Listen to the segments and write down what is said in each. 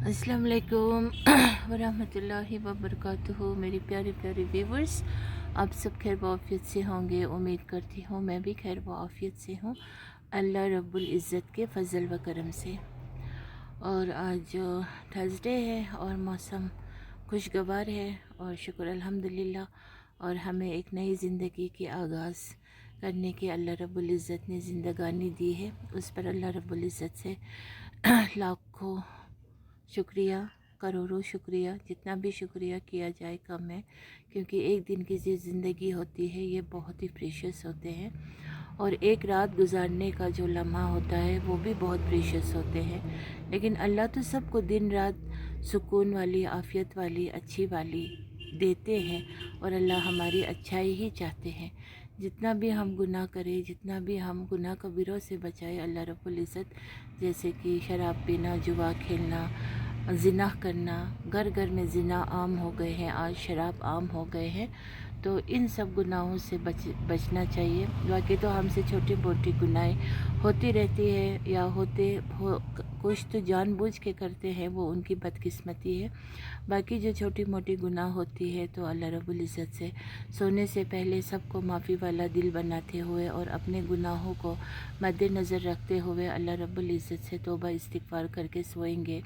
अस्सलाम वालेकुम वरहमतुल्लाहि वबरकातुहू। मेरी प्यारी प्यारी व्यूवर्स, आप सब खैर व आफियत से होंगे। उम्मीद करती हूँ मैं भी खैर व आफियत से हूँ, अल्लाह रब्बुल इज़्ज़त के फ़ज़ल व करम से। और आज थर्सडे है और मौसम खुशगवार है और शुक्र अल्हम्दुलिल्लाह। और हमें एक नई ज़िंदगी की आगाज़ करने की अल्लाह रब्बुल इज़्ज़त ने ज़िंदगानी दी है। उस पर अल्लाह रब्बुल इज़्ज़त से लाखों शुक्रिया, करोड़ों शुक्रिया। जितना भी शुक्रिया किया जाए कम है, क्योंकि एक दिन की जो ज़िंदगी होती है ये बहुत ही प्रीशियस होते हैं, और एक रात गुजारने का जो लम्हा होता है वो भी बहुत प्रीशियस होते हैं। लेकिन अल्लाह तो सबको दिन रात सुकून वाली, आफ़ियत वाली, अच्छी वाली देते हैं, और अल्लाह हमारी अच्छाई ही चाहते हैं। जितना भी हम गुनाह करें, जितना भी हम गुनाह कबीरों से बचाए, अल्लाह रब्बुल इज़्ज़त, जैसे कि शराब पीना, जुआ खेलना, ज़िना करना, घर घर में ज़िना आम हो गए हैं, आज शराब आम हो गए हैं, तो इन सब गुनाहों से बचना चाहिए। बाकी तो हमसे छोटी मोटी गुनाहें होती रहती है, या कुछ तो जानबूझ के करते हैं, वो उनकी बदकिस्मती है। बाकी जो छोटी मोटी गुनाह होती है तो अल्लाह रब्बुल इज़्ज़त से सोने से पहले सबको माफ़ी वाला दिल बनाते हुए और अपने गुनाहों को मद्देनज़र रखते हुए अल्लाह रब्बुल इज़्ज़त से तौबा इस्तिग़फ़ार करके सोएंगे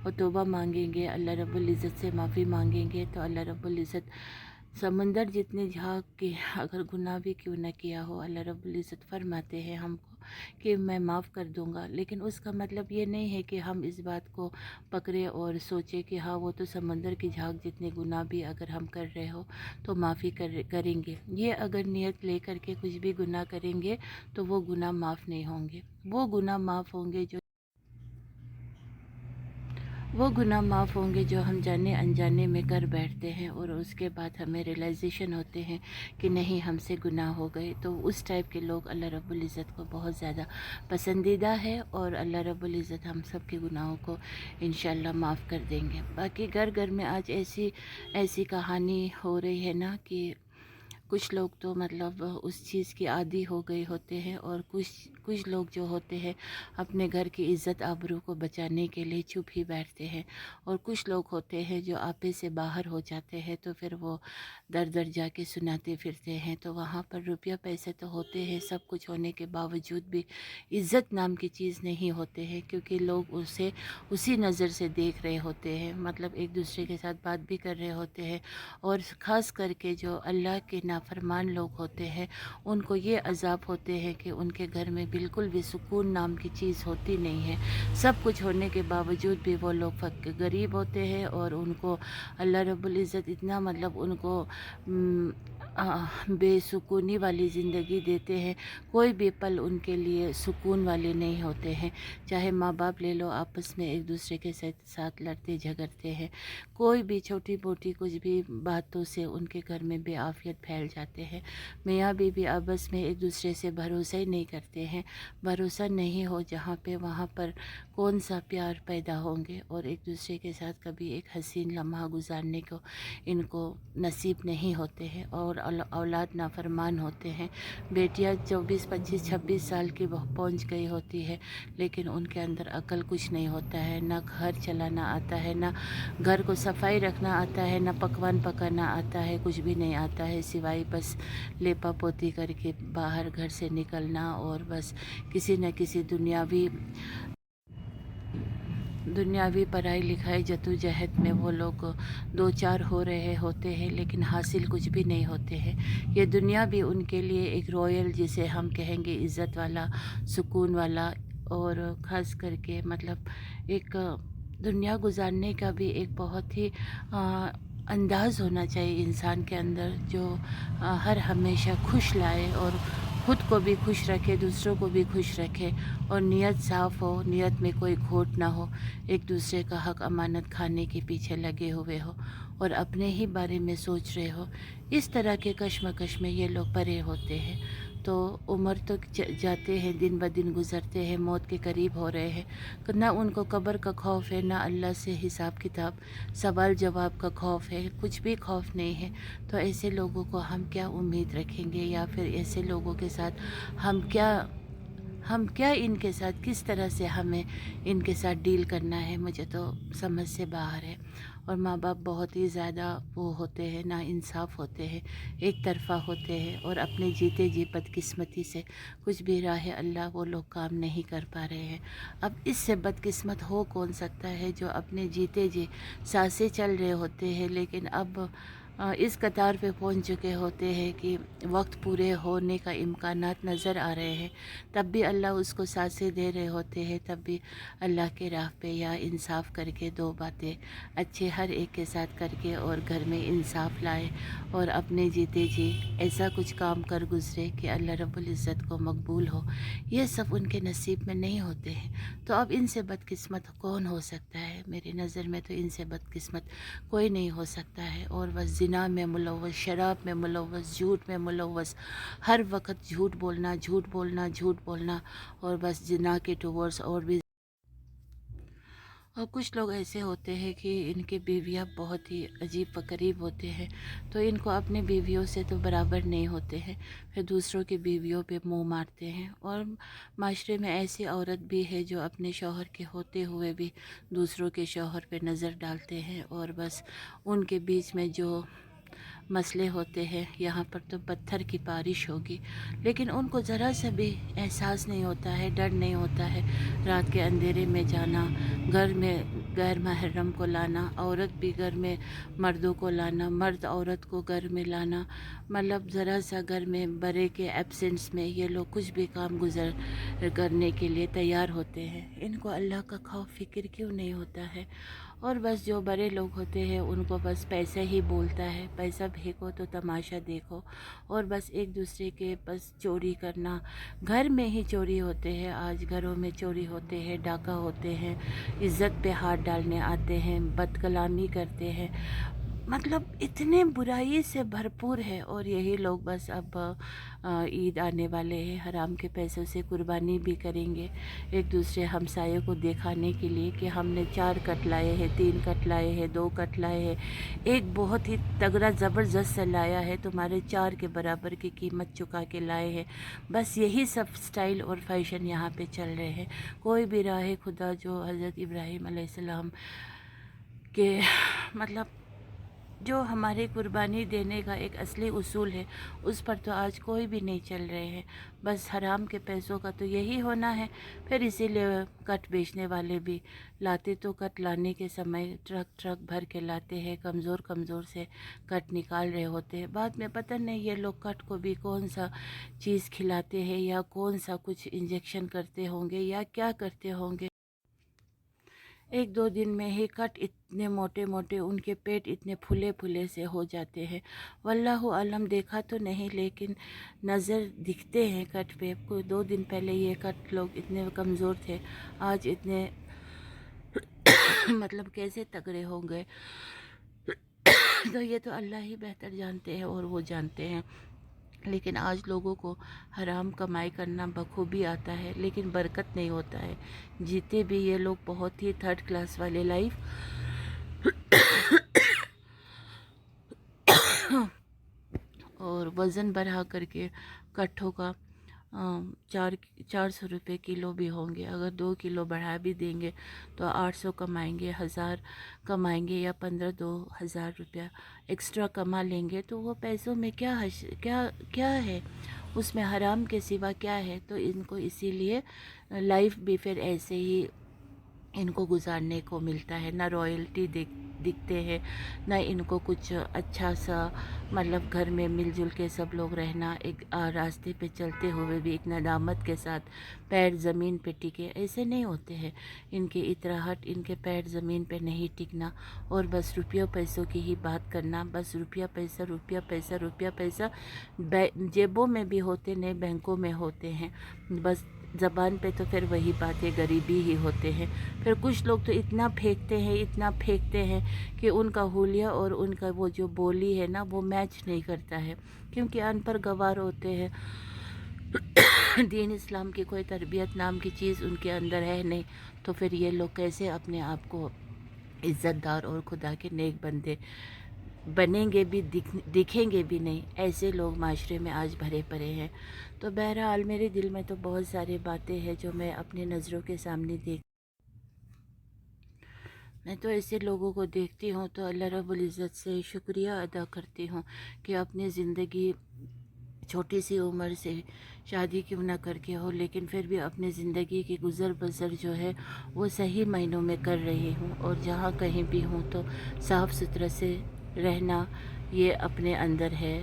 और तौबा मांगेंगे, अल्लाह रब्बुल इज़्ज़त से माफ़ी मांगेंगे, तो अल्लाह रब्बुल इज़्ज़त समंदर जितने झाग के अगर गुनाह भी क्यों न किया हो, अल्लाह रब्बुल इज़्ज़त फरमाते हैं हमको कि मैं माफ़ कर दूंगा। लेकिन उसका मतलब ये नहीं है कि हम इस बात को पकड़े और सोचे कि हाँ, वो तो समंदर की झाग जितने गुनाह भी अगर हम कर रहे हो तो माफ़ी करेंगे। ये अगर नियत ले करके कुछ भी गुनाह करेंगे तो वो गुनाह माफ़ नहीं होंगे। वो गुनाह माफ़ होंगे जो हम जाने अनजाने में कर बैठते हैं, और उसके बाद हमें रियलाइजेशन होते हैं कि नहीं, हमसे गुनाह हो गए। तो उस टाइप के लोग अल्लाह रब्बुल इज़्ज़त को बहुत ज़्यादा पसंदीदा है, और अल्लाह रब्बुल इज़्ज़त हम सब के गुनाहों को इंशाल्लाह माफ़ कर देंगे। बाकी घर घर में आज ऐसी ऐसी कहानी हो रही है ना कि कुछ लोग तो मतलब उस चीज़ के आदी हो गए होते हैं, और कुछ लोग जो होते हैं अपने घर की इज़्ज़त आबरू को बचाने के लिए चुप ही बैठते हैं, और कुछ लोग होते हैं जो आपे से बाहर हो जाते हैं तो फिर वो दर दर जाके सुनाते फिरते हैं। तो वहाँ पर रुपया पैसे तो होते हैं, सब कुछ होने के बावजूद भी इज़्ज़त नाम की चीज़ नहीं होते हैं, क्योंकि लोग उसे उसी नज़र से देख रहे होते हैं, मतलब एक दूसरे के साथ बात भी कर रहे होते हैं। और ख़ास करके जो अल्लाह के नाफरमान लोग होते हैं उनको ये अज़ाब होते हैं कि उनके घर में बिल्कुल भी सुकून नाम की चीज़ होती नहीं है। सब कुछ होने के बावजूद भी वो लोग गरीब होते हैं, और उनको अल्लाह रब्बुल इज़्ज़त इतना मतलब उनको बेसुकूनी वाली ज़िंदगी देते हैं। कोई भी पल उनके लिए सुकून वाले नहीं होते हैं। चाहे माँ बाप ले लो, आपस में एक दूसरे के साथ लड़ते झगड़ते हैं, कोई भी छोटी मोटी कुछ भी बातों से उनके घर में बेआफियत फैल जाते हैं। मियाँ बीवी आपस में एक दूसरे से भरोसा ही नहीं करते हैं। भरोसा नहीं हो जहाँ पे, वहाँ पर कौन सा प्यार पैदा होंगे, और एक दूसरे के साथ कभी एक हसीन लम्हा गुजारने को इनको नसीब नहीं होते हैं, और औलाद नाफरमान होते हैं। बेटियाँ 24, 25, 26 साल की पहुँच गई होती है, लेकिन उनके अंदर अकल कुछ नहीं होता है, ना घर चलाना आता है, ना घर को सफाई रखना आता है, ना पकवान पकाना आता है, कुछ भी नहीं आता है, सिवाय बस लेपा पोती करके बाहर घर से निकलना, और बस किसी न किसी दुनियावी पढ़ाई लिखाई जद्दोजहद में वो लोग दो चार हो रहे होते हैं, लेकिन हासिल कुछ भी नहीं होते हैं। ये दुनिया भी उनके लिए एक रॉयल, जिसे हम कहेंगे इज़्ज़त वाला, सुकून वाला, और ख़ास करके मतलब एक दुनिया गुजारने का भी एक बहुत ही अंदाज़ होना चाहिए इंसान के अंदर, जो हर हमेशा खुश लाए और ख़ुद को भी खुश रखे, दूसरों को भी खुश रखे, और नीयत साफ़ हो, नीयत में कोई खोट ना हो, एक दूसरे का हक अमानत खाने के पीछे लगे हुए हो और अपने ही बारे में सोच रहे हो। इस तरह के कश्मकश में ये लोग परे होते हैं। तो उम्र तो जाते हैं, दिन ब दिन गुज़रते हैं, मौत के करीब हो रहे हैं, ना उनको कब्र का खौफ है, ना अल्लाह से हिसाब किताब सवाल जवाब का खौफ है, कुछ भी खौफ नहीं है। तो ऐसे लोगों को हम क्या उम्मीद रखेंगे, या फिर ऐसे लोगों के साथ हम क्या ہم کیا ان کے ساتھ کس طرح سے ہمیں ان کے ساتھ ڈیل کرنا ہے، مجھے تو سمجھ سے باہر ہے۔ اور ماں باپ بہت ہی زیادہ وہ ہوتے ہیں، نا انصاف ہوتے ہیں، ایک طرفہ ہوتے ہیں، اور اپنے جیتے جی بدقسمتی سے کچھ بھی راہ اللہ وہ لوگ کام نہیں کر پا رہے ہیں۔ اب اس سے بدقسمت ہو کون سکتا ہے جو اپنے جیتے جی سانسیں چل رہے ہوتے ہیں، لیکن اب اس قطار پہ پہنچ چکے ہوتے ہیں کہ وقت پورے ہونے کا امکانات نظر آ رہے ہیں، تب بھی اللہ اس کو سانسیں دے رہے ہوتے ہیں، تب بھی اللہ کے راہ پہ یا انصاف کر کے دو باتیں اچھے ہر ایک کے ساتھ کر کے اور گھر میں انصاف لائے اور اپنے جیتے جی ایسا کچھ کام کر گزرے کہ اللہ رب العزت کو مقبول ہو۔ یہ سب ان کے نصیب میں نہیں ہوتے ہیں، تو اب ان سے بدقسمت کون ہو سکتا ہے؟ میری نظر میں تو ان سے بدقسمت کوئی نہیں ہو سکتا ہے۔ اور بس زنا میں ملوث، شراب میں ملوث، جھوٹ میں ملوث، ہر وقت جھوٹ بولنا، جھوٹ بولنا، جھوٹ بولنا، اور بس زنا کے ٹورس اور بھی۔ اور کچھ لوگ ایسے ہوتے ہیں کہ ان کے بیویاں بہت ہی عجیب و غریب ہوتے ہیں، تو ان کو اپنے بیویوں سے تو برابر نہیں ہوتے ہیں، پھر دوسروں کی بیویوں پہ منہ مارتے ہیں۔ اور معاشرے میں ایسی عورت بھی ہے جو اپنے شوہر کے ہوتے ہوئے بھی دوسروں کے شوہر پہ نظر ڈالتے ہیں، اور بس ان کے بیچ میں جو مسئلے ہوتے ہیں، یہاں پر تو پتھر کی بارش ہوگی، لیکن ان کو ذرا سا بھی احساس نہیں ہوتا ہے، ڈر نہیں ہوتا ہے رات کے اندھیرے میں جانا، گھر میں غیر محرم کو لانا، عورت بھی گھر میں مردوں کو لانا، مرد عورت کو گھر میں لانا، مطلب ذرا سا گھر میں بڑے کے ایبسنس میں یہ لوگ کچھ بھی کام گزر کرنے کے لیے تیار ہوتے ہیں۔ ان کو اللہ کا خوف فکر کیوں نہیں ہوتا ہے؟ اور بس جو بڑے لوگ ہوتے ہیں ان کو بس پیسہ ہی بولتا ہے، پیسہ پھینکو تو تماشا دیکھو، اور بس ایک دوسرے کے بس چوری کرنا، گھر میں ہی چوری ہوتے ہیں، آج گھروں میں چوری ہوتے ہیں، ڈاکہ ہوتے ہیں، عزت پہ ہاتھ ڈالنے آتے ہیں، بد کلامی کرتے ہیں، مطلب اتنے برائی سے بھرپور ہے۔ اور یہی لوگ بس اب عید آنے والے ہیں، حرام کے پیسوں سے قربانی بھی کریں گے، ایک دوسرے ہمسایوں کو دکھانے کے لیے کہ ہم نے 4 کٹ لائے ہیں، 3 کٹ لائے ہیں، 2 کٹ لائے ہیں، ایک بہت ہی تگڑا زبردست سے لایا ہے، تمہارے 4 کے برابر کی قیمت چکا کے لائے ہیں۔ بس یہی سب سٹائل اور فیشن یہاں پہ چل رہے ہیں۔ کوئی بھی راہ خدا جو حضرت ابراہیم علیہ السلام کے مطلب جو ہمارے قربانی دینے کا ایک اصلی اصول ہے، اس پر تو آج کوئی بھی نہیں چل رہے ہیں، بس حرام کے پیسوں کا تو یہی ہونا ہے۔ پھر اسی لیے کٹ بیچنے والے بھی لاتے تو کٹ لانے کے سمے ٹرک ٹرک بھر کے لاتے ہیں، کمزور کمزور سے کٹ نکال رہے ہوتے ہیں، بعد میں پتہ نہیں یہ لوگ کٹ کو بھی کون سا چیز کھلاتے ہیں یا کون سا کچھ انجیکشن کرتے ہوں گے یا کیا کرتے ہوں گے، 1-2 دن میں ہی کٹ اتنے موٹے موٹے، ان کے پیٹ اتنے پھولے پھولے سے ہو جاتے ہیں، واللہ عالم، دیکھا تو نہیں لیکن نظر دکھتے ہیں کٹ پہ۔ کوئی 2 دن پہلے یہ کٹ لوگ اتنے کمزور تھے، آج اتنے مطلب کیسے تگڑے ہو گئے، تو یہ تو اللہ ہی بہتر جانتے ہیں اور وہ جانتے ہیں۔ لیکن آج لوگوں کو حرام کمائی کرنا بخوبی آتا ہے، لیکن برکت نہیں ہوتا ہے، جیتے بھی یہ لوگ بہت ہی 3rd کلاس والے لائف اور وزن بڑھا کر کے کٹھوں کا 400 روپے کلو بھی ہوں گے، اگر 2 کلو بڑھا بھی دیں گے تو 800 کمائیں گے، 1000 کمائیں گے، یا 15-2000 روپیہ ایکسٹرا کما لیں گے، تو وہ پیسوں میں کیا ہے، اس میں حرام کے سوا کیا ہے؟ تو ان کو اسی لیے لائف بھی پھر ایسے ہی ان کو گزارنے کو ملتا ہے، نہ رائلٹی دکھتے ہیں، نہ ان کو کچھ اچھا سا مطلب گھر میں مل جل کے سب لوگ رہنا، ایک راستے پہ چلتے ہوئے بھی ایک ندامت کے ساتھ پیر زمین پہ ٹکے، ایسے نہیں ہوتے ہیں ان کی اطراحٹ، ان کے پیر زمین پہ نہیں ٹکنا، اور بس روپیوں پیسوں کی ہی بات کرنا، بس روپیہ پیسہ روپیہ پیسہ روپیہ پیسہ، جیبوں میں بھی ہوتے نہیں، بینکوں میں ہوتے ہیں، بس زبان پہ تو پھر وہی باتیں غریبی ہی ہوتے ہیں۔ پھر کچھ لوگ تو اتنا پھینکتے ہیں کہ ان کا حلیہ اور ان کا وہ جو بولی ہے نا وہ میچ نہیں کرتا ہے، کیونکہ ان پر گوار ہوتے ہیں، دین اسلام کی کوئی تربیت نام کی چیز ان کے اندر ہے نہیں، تو پھر یہ لوگ کیسے اپنے آپ کو عزت دار اور خدا کے نیک بندے बनेंगे भी, दिखेंगे भी नहीं, ऐसे लोग माशरे में आज भरे पड़े हैं। तो बहरहाल मेरे दिल में तो बहुत सारी बातें हैं जो मैं अपनी नज़रों के सामने मैं तो ऐसे लोगों को देखती हूँ तो अल्लाह रब्बुल इज़्ज़त से शुक्रिया अदा करती हूँ कि अपनी ज़िंदगी छोटी सी उम्र से शादी क्यों ना करके हो, लेकिन फिर भी अपनी ज़िंदगी की गुज़र बसर जो है वो सही मायनों में कर रही हूँ। और जहाँ कहीं भी हूँ तो साफ़ सुथरा से रहना ये अपने अंदर है।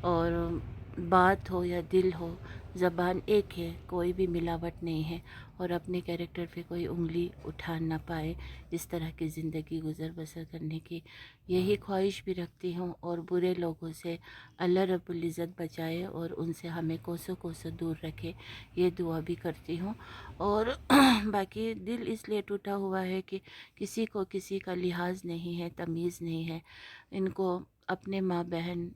और बात हो या दिल हो, ज़बान एक है, कोई भी मिलावट नहीं है। और अपने कैरेक्टर पे कोई उंगली उठा ना पाए, इस तरह की ज़िंदगी गुज़र बसर करने की यही ख्वाहिश भी रखती हूँ। और बुरे लोगों से अल्लाह रब्बुल इज़्ज़त बचाए और उनसे हमें कोसों कोसों दूर रखे, ये दुआ भी करती हूँ। और बाकी दिल इसलिए टूटा हुआ है कि किसी को किसी का लिहाज नहीं है, तमीज़ नहीं है। इनको अपने माँ बहन,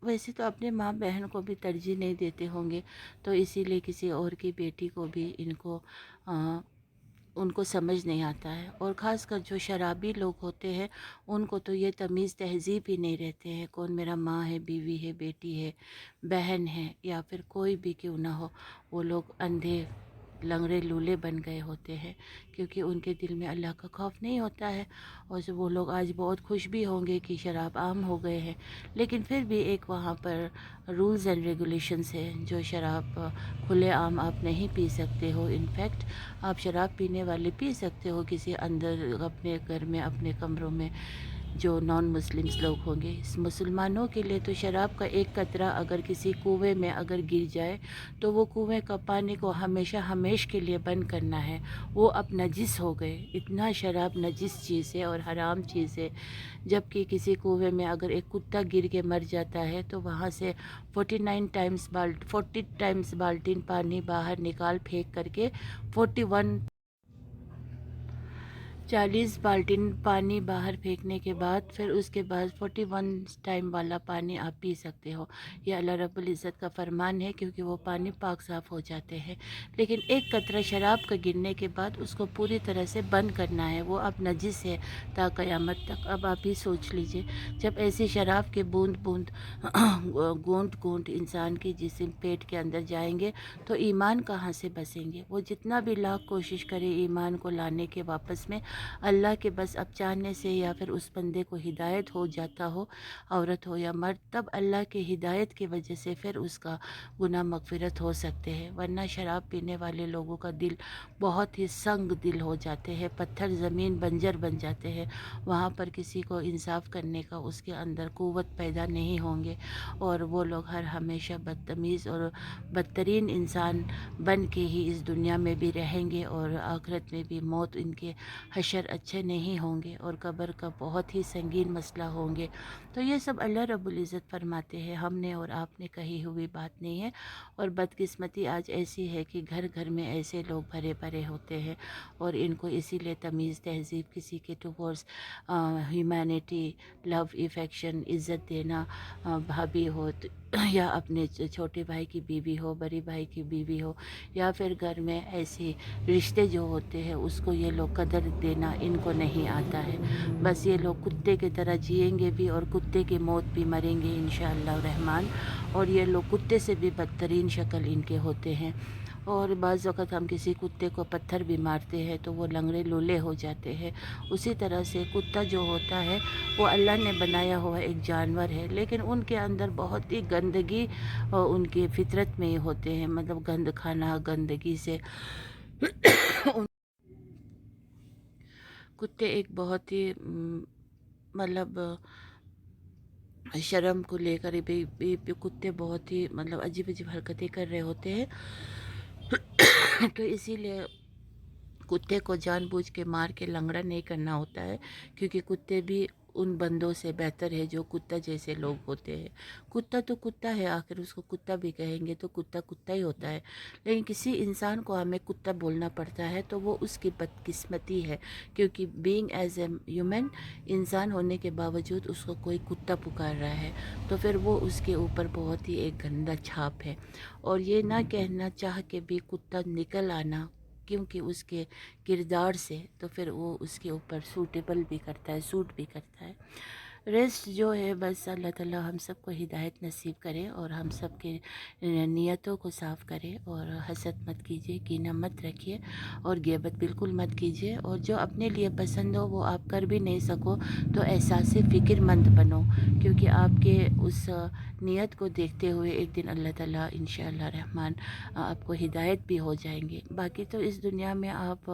वैसे तो अपने माँ बहन को भी तरजीह नहीं देते होंगे, तो इसीलिए किसी और की बेटी को भी इनको उनको समझ नहीं आता है। और ख़ासकर जो शराबी लोग होते हैं उनको तो ये तमीज़ तहज़ीब ही नहीं रहते हैं, कौन मेरा माँ है, बीवी है, बेटी है, बहन है या फिर कोई भी क्यों ना हो, वो लोग अंधे लंगड़े लूले बन गए होते हैं, क्योंकि उनके दिल में अल्लाह का खौफ नहीं होता है। और जो वो लोग आज बहुत खुश भी होंगे कि शराब आम हो गए हैं, लेकिन फिर भी एक वहाँ पर रूल्स एंड रेगुलेशंस है, जो शराब खुले आम आप नहीं पी सकते हो। इनफैक्ट आप शराब पीने वाले पी सकते हो किसी अंदर अपने घर में, अपने कमरों में, जो नॉन मुस्लिम्स लोग होंगे। इस मुसलमानों के लिए तो शराब का एक कतरा अगर किसी कुएं में अगर गिर जाए तो वो कुएं का पानी को हमेशा हमेश के लिए बंद करना है, वो अब नजिस हो गए। इतना शराब नजिस चीज़ है और हराम चीज़ है। जबकि किसी कुएं में अगर एक कुत्ता गिर के मर जाता है तो वहाँ से 40 टाइम्स बाल्टीन पानी बाहर निकाल फेंक करके 40 बाल्टीन पानी बाहर फेंकने के बाद फिर उसके बाद 41 टाइम वाला पानी आप पी सकते हो। ये अल्लाह रब्बुल इज़्ज़त का फरमान है, क्योंकि वो पानी पाक साफ़ हो जाते हैं। लेकिन एक कतरा शराब का गिरने के बाद उसको पूरी तरह से बंद करना है, वो अब नजिस है ता क़यामत तक। अब आप ही सोच लीजिए, जब ऐसी शराब के बूंद बूंद गूंद गूंद इंसान के जिस्म पेट के अंदर जाएंगे तो ईमान कहाँ से बसेंगे। वो जितना भी लाख कोशिश करे ईमान को लाने के वापस में, अल्लाह के बस अब चाहने से या फिर उस बंदे को हिदायत हो जाता हो, औरत हो या मर्द, तब अल्लाह के हिदायत की वजह से फिर उसका गुनाह मगफिरत हो सकते हैं। वरना शराब पीने वाले लोगों का दिल बहुत ही संग दिल हो जाते हैं, पत्थर ज़मीन बंजर बन जाते हैं। वहाँ पर किसी को इंसाफ करने का उसके अंदर क़ुव्वत पैदा नहीं होंगे और वो लोग हर हमेशा बदतमीज़ और बदतरीन इंसान बन के ही इस दुनिया में भी रहेंगे और आखिरत में भी मौत इनके हशर अच्छे नहीं होंगे और कब्र का बहुत ही संगीन मसला होंगे। तो ये सब अल्लाह रब्बुल इज़्ज़त फरमाते हैं, हमने और आपने कही हुई बात नहीं है। और बदकिस्मती आज ऐसी है कि घर घर में ऐसे लोग भरे भरे होते हैं और इनको इसीलिए तमीज़ तहज़ीब, किसी के टुवर्ड्स ह्यूमैनिटी, लव, इफ़ेक्शन, इज़्ज़त देना, भाभी हो या अपने छोटे भाई की बीवी हो, बड़ी भाई की बीवी हो, या फिर घर में ऐसे रिश्ते जो होते हैं उसको ये लोग कदर देना इनको नहीं आता है। बस ये लोग कुत्ते की तरह जिएंगे भी और कुत्ते की मौत भी मरेंगे इंशाअल्लाह रहमान। और ये लोग कुत्ते से भी बदतरीन शक्ल इनके होते हैं। और बाज़ वक़्त हम किसी कुत्ते को पत्थर भी मारते हैं तो वो लंगड़े लूले हो जाते हैं। उसी तरह से कुत्ता जो होता है वो अल्लाह ने बनाया हुआ एक जानवर है, लेकिन उनके अंदर बहुत ही गंदगी उनकी फितरत में ही होते हैं, मतलब गंद खाना, गंदगी से कुत्ते एक बहुत ही मतलब शर्म को लेकर भी कुत्ते बहुत ही मतलब अजीब अजीब हरकतें कर रहे होते हैं। तो इसीलिए कुत्ते को जानबूझ के मार के लंगड़ा नहीं करना होता है, क्योंकि कुत्ते भी उन बंदों से बेहतर है जो कुत्ता जैसे लोग होते हैं। कुत्ता तो कुत्ता है, आखिर उसको कुत्ता भी कहेंगे तो कुत्ता कुत्ता ही होता है। लेकिन किसी इंसान को हमें कुत्ता बोलना पड़ता है तो वो उसकी बदकिस्मती है, क्योंकि बीइंग एज ए ह्यूमन, इंसान होने के बावजूद उसको कोई कुत्ता पुकार रहा है तो फिर वो उसके ऊपर बहुत ही एक गंदा छाप है। और ये ना कहना चाह के भी कुत्ता निकल आना, क्योंकि उसके किरदार से, तो फिर वो उसके ऊपर सूटेबल भी करता है, सूट भी करता है। रेस्ट जो है बस अल्लाह ताला हम सब को हिदायत नसीब करे और हम सब के नियतों को साफ़ करे। और हसद मत कीजिए, कीना मत रखिए और गियबत बिल्कुल मत कीजिए। और जो अपने लिए पसंद हो वो आप कर भी नहीं सको तो एहसास फ़िक्रमंद बनो, क्योंकि आपके उस नियत को देखते हुए एक दिन अल्लाह ताला इंशाअल्लाह रहमान आपको हिदायत भी हो जाएंगे। बाकी तो इस दुनिया में आप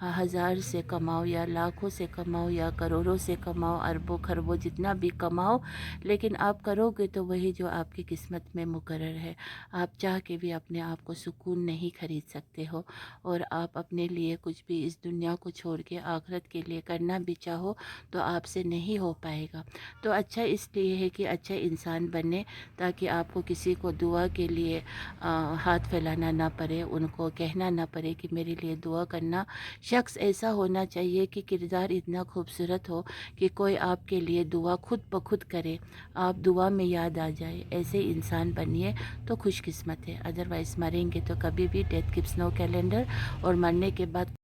हज़ार से कमाओ या लाखों से कमाओ या करोड़ों से कमाओ, अरबों खरबों जितना भी कमाओ, लेकिन आप करोगे तो वही जो आपकी किस्मत में मुकर्रर है। आप चाह के भी अपने आप को सुकून नहीं खरीद सकते हो। और आप अपने लिए कुछ भी इस दुनिया को छोड़ के आखिरत के लिए करना भी चाहो तो आपसे नहीं हो पाएगा। तो अच्छा इसलिए है कि अच्छा इंसान बने, ताकि आपको किसी को दुआ के लिए हाथ फैलाना ना पड़े, उनको कहना ना पड़े कि मेरे लिए दुआ करना। शख्स ऐसा होना चाहिए कि किरदार इतना खूबसूरत हो कि कोई आपके लिए दुआ खुद ब खुद करे, आप दुआ में याद आ जाए। ऐसे इंसान बनिए तो खुशकिस्मत है। अदरवाइज़ मरेंगे तो कभी भी डेथ कीप्स नो कैलेंडर, और मरने के बाद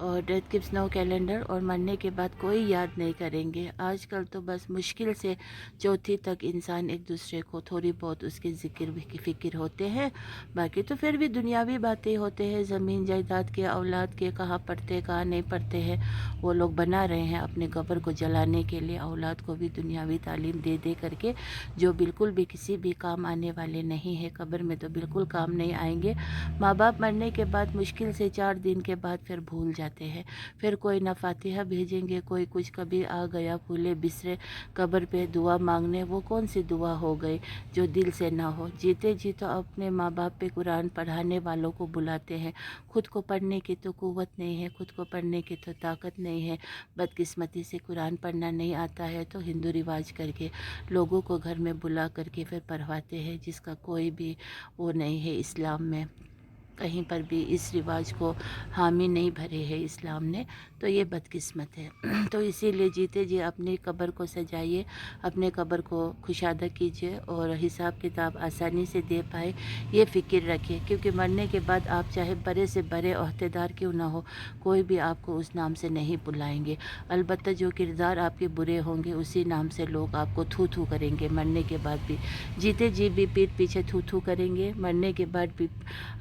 और मरने के बाद कोई याद नहीं करेंगे। आजकल तो बस मुश्किल से चौथी तक इंसान एक दूसरे को थोड़ी बहुत उसके ज़िक्र की फ़िक्र होते हैं। बाकी तो फिर भी दुनियावी बातें होते हैं, ज़मीन जायदाद के, औलाद के, कहाँ पढ़ते कहाँ नहीं पढ़ते हैं। वो लोग बना रहे हैं अपने कब्र को जलाने के लिए, औलाद को भी दुनियावी तालीम दे दे करके, जो बिल्कुल भी किसी भी काम आने वाले नहीं है। कब्र में तो बिल्कुल काम नहीं आएंगे। माँ बाप मरने के बाद मुश्किल से 4 दिन के बाद फिर भूल जाते हैं। फिर कोई ना फातिहा भेजेंगे, कोई कुछ, कभी आ गया भूले बिसरे कब्र पे दुआ मांगने। वो कौन सी दुआ हो गई जो दिल से ना हो। जीते जी तो अपने माँ बाप पे कुरान पढ़ाने वालों को बुलाते हैं, खुद को पढ़ने की तो कुव्वत नहीं है, खुद को पढ़ने की तो ताकत नहीं है। बदकिस्मती से कुरान पढ़ना नहीं आता है तो हिंदू रिवाज करके लोगों को घर में बुला करके फिर पढ़वाते हैं, जिसका कोई भी वो नहीं है। इस्लाम में कहीं पर भी इस रिवाज को हामी नहीं भरे है इस्लाम ने, तो ये बदकिस्मत है। तो इसीलिए जीते जी अपनी कब्र को सजाइए, अपने कब्र को खुशादा कीजिए और हिसाब किताब आसानी से दे पाए ये फ़िक्र रखिए। क्योंकि मरने के बाद आप चाहे बड़े से बड़े ओहदेदार क्यों ना हो, कोई भी आपको उस नाम से नहीं बुलाएंगे। अलबत्ता जो किरदार आपके बुरे होंगे उसी नाम से लोग आपको थू थू करेंगे मरने के बाद भी। जीते जी भी पीठ पीछे थू थू करेंगे, मरने के बाद भी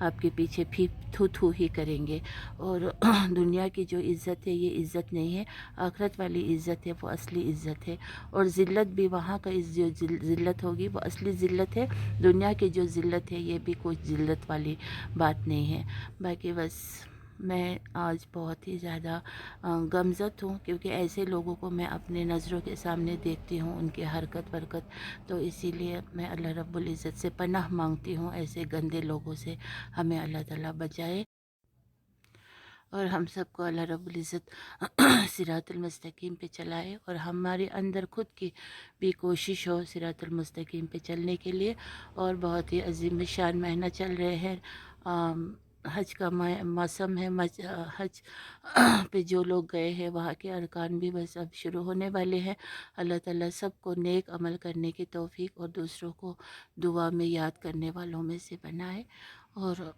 आपके पीछे भी थू थू ही करेंगे। और दुनिया की जो इज़्ज़त है ये इज़्ज़त नहीं है, आखिरत वाली इज़्ज़त है वो असली इज़्ज़त है। और ज़िल्लत भी वहाँ का जो ज़िल्लत होगी वो असली ज़िल्लत है। दुनिया की जो ज़िल्लत है ये भी कोई ज़िल्लत वाली बात नहीं है। बाकी बस मैं आज बहुत ही ज़्यादा गमज़द हूँ, क्योंकि ऐसे लोगों को मैं अपने नज़रों के सामने देखती हूँ, उनकी हरकत वरकत। तो इसीलिए मैं अल्लाह रब्बुल इज़्ज़त से पनाह मांगती हूँ ऐसे गंदे लोगों से। हमें अल्लाह ताला बचाए और हम सबको अल्लाह रब्बुल इज़्ज़त सिरातुल मुस्तकीम पे चलाए। और हमारे अंदर खुद की भी कोशिश हो सिरातुल मुस्तकीम पे चलने के लिए। और बहुत ही अजीम शान महीना चल रहे हैं, हज का मौसम है। हज पे जो लोग गए हैं वहाँ के अरकान भी बस अब शुरू होने वाले हैं। अल्लाह ताला सबको नेक अमल करने की तौफीक और दूसरों को दुआ में याद करने वालों में से बनाए। और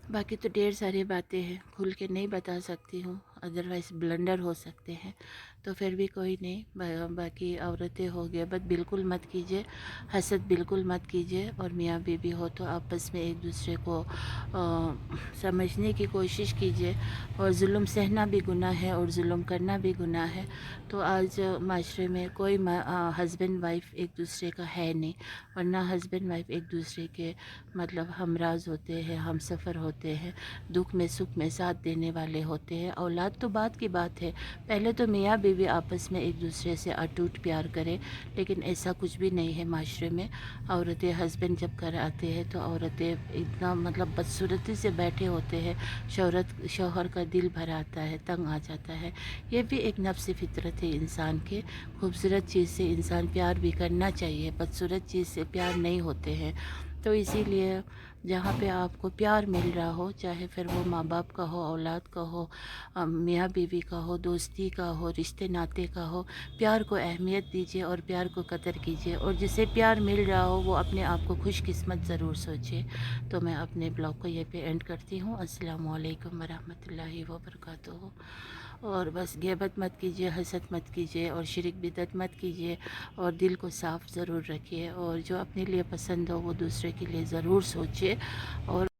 बाकी तो ढेर सारी बातें हैं, खुल के नहीं बता सकती हूँ, अदरवाइज़ ब्लंडर हो सकते हैं। तो फिर भी कोई नहीं, बाकी औरतें हो गए बट बिल्कुल मत कीजिए, हसद बिल्कुल मत कीजिए। और मियाँ बीवी हो तो आपस में एक दूसरे को समझने की कोशिश कीजिए। और जुल्म सहना भी गुनाह है और जुल्म करना भी गुनाह है। तो आज माशरे में कोई हस्बैंड वाइफ एक दूसरे का है नहीं, वरना हस्बैंड वाइफ एक दूसरे के मतलब हमराज होते हैं, हम सफ़र होते हैं, दुख में सुख में साथ देने वाले होते हैं। औलाद तो बात की बात है, पहले तो मियाँ बीवी आपस में एक दूसरे से अटूट प्यार करें, लेकिन ऐसा कुछ भी नहीं है माशरे में। औरतें हस्बैंड जब घर आते हैं तो औरतें इतना मतलब बदसूरती से बैठे होते हैं, शौहर का दिल भर आता है, तंग आ जाता है। ये भी एक नफ्स फितरत है इंसान के। खूबसूरत चीज़ से इंसान प्यार भी करना चाहिए, बदसूरत चीज़ से प्यार नहीं होते हैं। तो इसीलिए जहाँ पे आपको प्यार मिल रहा हो, चाहे फिर वो माँ बाप का हो, औलाद का हो, मियाँ बीवी का हो, दोस्ती का हो, रिश्ते नाते का हो, प्यार को अहमियत दीजिए और प्यार को कदर कीजिए। और जिसे प्यार मिल रहा हो वो अपने आप को खुशकिस्मत ज़रूर सोचे। तो मैं अपने ब्लॉग को ये पे एंड करती हूँ। अस्सलामु अलैकुम वरहमतुल्लाहि वबरकातुहू। اور بس غیبت مت کیجیے، حسد مت کیجیے، اور شرک بدعت مت کیجیے، اور دل کو صاف ضرور رکھیے، اور جو اپنے لیے پسند ہو وہ دوسرے کے لیے ضرور سوچیے، اور